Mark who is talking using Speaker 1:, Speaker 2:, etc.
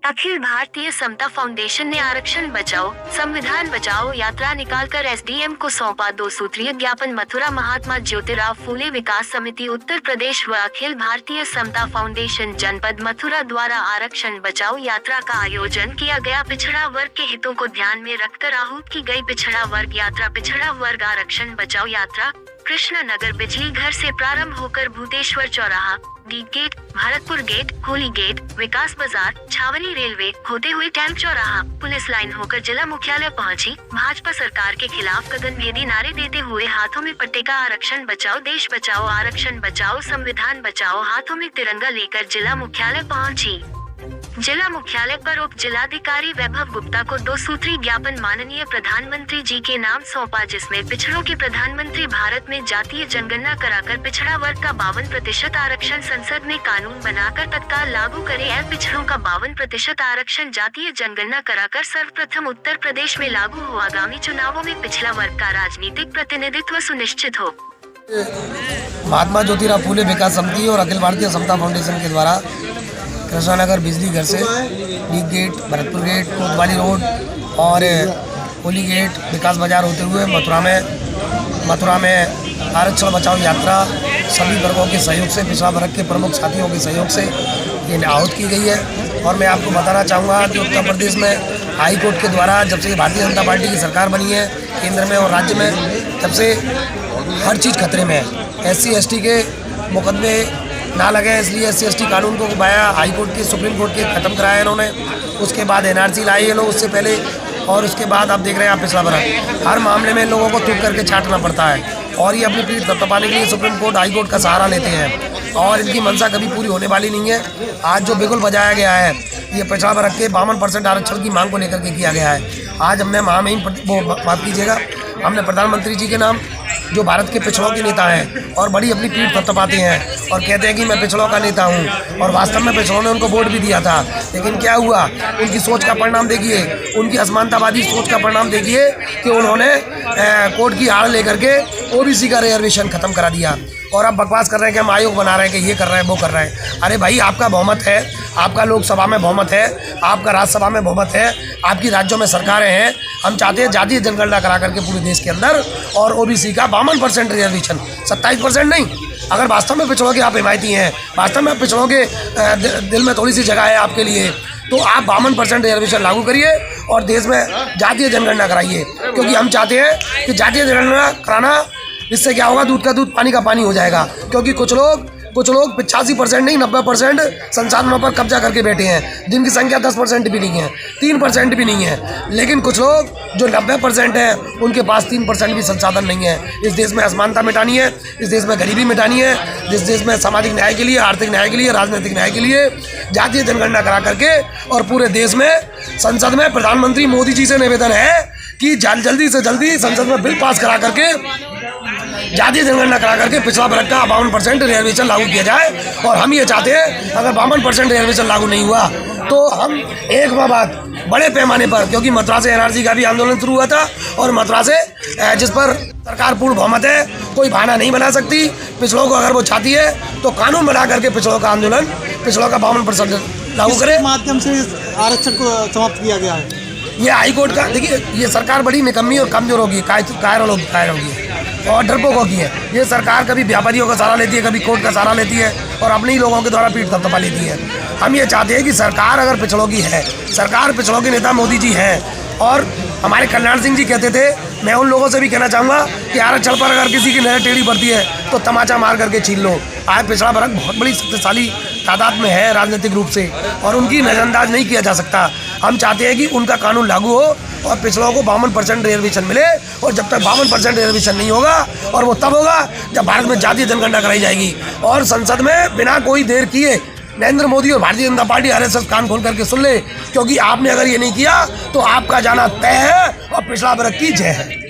Speaker 1: अखिल भारतीय समता foundation ने आरक्षण बचाओ संविधान बचाओ यात्रा निकालकर एसडीएम को सौंपा 2 सूत्रीय ज्ञापन। मथुरा महात्मा ज्योतिराव फूले विकास समिति उत्तर प्रदेश व अखिल भारतीय समता फाउंडेशन जनपद मथुरा द्वारा आरक्षण बचाओ यात्रा का आयोजन किया गया। पिछड़ा वर्ग के हितों को ध्यान में रखकर आहूत की गई पिछड़ा वर्ग यात्रा। पिछड़ा वर्ग आरक्षण बचाओ यात्रा कृष्णा नगर बिजली घर से प्रारंभ होकर भूतेश्वर चौराहा, D gate, Bharatpur gate, Holi gate, Vikas Bazar, Chhavni railway होते हुए टैंक चौराहा, पुलिस लाइन होकर जिला मुख्यालय पहुंची। भाजपा सरकार के खिलाफ गगनभेदी नारे देते हुए हाथों में पट्टे का आरक्षण बचाओ देश बचाओ आरक्षण बचाओ संविधान बचाओ हाथों में तिरंगा लेकर जिला मुख्यालय पहुंची। जिला मुख्यालय पर उप जिलाधिकारी वैभव गुप्ता को 2 सूत्री ज्ञापन माननीय प्रधानमंत्री जी के नाम सौंपा, जिसमें पिछड़ों के प्रधानमंत्री भारत में जातीय जनगणना कराकर पिछड़ा वर्ग का 52% आरक्षण संसद में कानून बनाकर तत्काल लागू करे। पिछड़ों का 52% आरक्षण जातीय जनगणना कराकर सर्वप्रथम उत्तर प्रदेश में लागू हो। आगामी चुनावों में पिछड़ा वर्ग का राजनीतिक प्रतिनिधित्व सुनिश्चित हो।
Speaker 2: महात्मा ज्योतिराव फूले विकास समिति और अखिल भारतीय समता फाउंडेशन के द्वारा कृष्णा नगर बिजली घर से डी गेट, भरतपुर गेट, कोतवाली रोड और होली गेट, विकास बाजार होते हुए मथुरा में आरक्षण बचाओ यात्रा सभी वर्गों के सहयोग से, पिछड़ा वर्ग के प्रमुख साथियों के सहयोग से ये आहूत की गई है। और मैं आपको बताना चाहूँगा कि उत्तर प्रदेश में हाई कोर्ट के द्वारा जब से भारतीय जनता पार्टी की सरकार बनी है केंद्र में और राज्य में, तब से हर चीज़ खतरे में है। SC/ST के मुकदमे ना लगे, इसलिए SC/ST कानून को बाया हाई कोर्ट के, सुप्रीम कोर्ट के ख़त्म कराया इन्होंने। उसके बाद NRC लाए ये लोग उससे पहले, और उसके बाद आप देख रहे हैं आप पिछड़ा वर्ग हर मामले में इन लोगों को थूक करके छांटना पड़ता है और ये अपनी पीठ थपथपाने के लिए सुप्रीम कोर्ट, हाई कोर्ट का सहारा लेते हैं और इनकी मंशा कभी पूरी होने वाली नहीं है। आज जो बिगुल बजाया गया है ये पिछड़ा वर्ग के 52% आरक्षण की मांग को लेकर के किया गया है। आज हमने माफ कीजिएगा, हमने प्रधानमंत्री जी के नाम, जो भारत के पिछड़ों के नेता हैं और बड़ी अपनी पीठ थपथपाते हैं और कहते हैं कि मैं पिछड़ों का नेता हूं, और वास्तव में पिछड़ों ने उनको वोट भी दिया था। लेकिन क्या हुआ, उनकी सोच का परिणाम देखिए, उनकी असमानतावादी सोच का परिणाम देखिए कि उन्होंने कोर्ट की आड़ लेकर के OBC का रिजर्वेशन खत्म करा दिया और अब बकवास कर रहे हैं कि हम आयोग बना रहे हैं, कि ये कर रहे हैं वो कर रहे हैं। अरे भाई, आपका बहुमत है, आपका लोकसभा में बहुमत है, आपका राज्यसभा में बहुमत है, आपकी राज्यों में सरकारें हैं। हम चाहते हैं जातीय जनगणना करा करके पूरे देश के अंदर और OBC का 52% रिजर्वेशन, 27% नहीं। अगर वास्तव में पिछड़ों के आप हिमायती हैं, वास्तव में पिछड़ों के दिल में थोड़ी सी जगह है आपके लिए, तो आप 52% रिजर्वेशन लागू करिए और देश में जातीय जनगणना कराइए। क्योंकि हम चाहते हैं कि जातीय जनगणना कराना, इससे क्या होगा, दूध का दूध पानी का पानी हो जाएगा। क्योंकि कुछ लोग 85% नहीं 90% संसाधनों पर कब्जा करके बैठे हैं, जिनकी संख्या 10% भी नहीं है, 3% भी नहीं है। लेकिन कुछ लोग जो 90% हैं उनके पास 3% भी संसाधन नहीं है। इस देश में असमानता मिटानी है, इस देश में गरीबी मिटानी है, इस देश में सामाजिक न्याय के लिए, आर्थिक न्याय के लिए, राजनीतिक न्याय के लिए जातीय जनगणना करा करके और पूरे देश में संसद में प्रधानमंत्री मोदी जी से निवेदन है कि जल्दी से जल्दी संसद में बिल पास करा करके जातीय जनगणना करा करके पिछड़ा वर्ग का 52% रिजर्वेशन लागू किया जाए। और हम ये चाहते हैं अगर 52% रिजर्वेशन लागू नहीं हुआ तो हम एक माह बाद बड़े पैमाने पर, क्योंकि मथुरा से NRC का भी आंदोलन शुरू हुआ था और मथुरा से जिस पर सरकार पूर्ण बहुमत है, कोई बहाना नहीं बना सकती। पिछड़ों को अगर वो चाहती है तो कानून बना करके पिछड़ों का आंदोलन, पिछड़ों का 52% लागू करे।
Speaker 3: माध्यम से आरक्षण को समाप्त किया गया है।
Speaker 2: ये हाई कोर्ट का, देखिए ये सरकार बड़ी निकम्मी और कमजोर होगी, कायर होगी और डरपोक होगी है। ये सरकार कभी व्यापारियों का सहारा लेती है, कभी कोर्ट का सहारा लेती है और अपने ही लोगों के द्वारा पीठ थपथपा लेती है। हम ये चाहते हैं कि सरकार अगर पिछड़ों की है, सरकार पिछड़ों के नेता मोदी जी हैं। और हमारे कल्याण सिंह जी कहते थे, मैं उन लोगों से भी कहना चाहूँगा कि आरक्षण पर अगर किसी की नज़र टेढ़ी पड़ती है तो तमाचा मार करके छीन लो। आज पिछड़ा वर्ग बहुत बड़ी शक्तिशाली तादाद में है राजनीतिक रूप से और उनकी नज़रअंदाज नहीं किया जा सकता। हम चाहते हैं कि उनका कानून लागू हो और पिछड़ों को 52% रिजर्वेशन मिले। और जब तक 52% रिजर्वेशन नहीं होगा, और वो तब होगा जब भारत में जातीय जनगणना कराई जाएगी और संसद में बिना कोई देर किए नरेंद्र मोदी और भारतीय जनता पार्टी RSS कान खोल करके सुन ले। क्योंकि आपने अगर ये नहीं किया तो आपका जाना तय है और पिछड़ा वर्ग की जय है।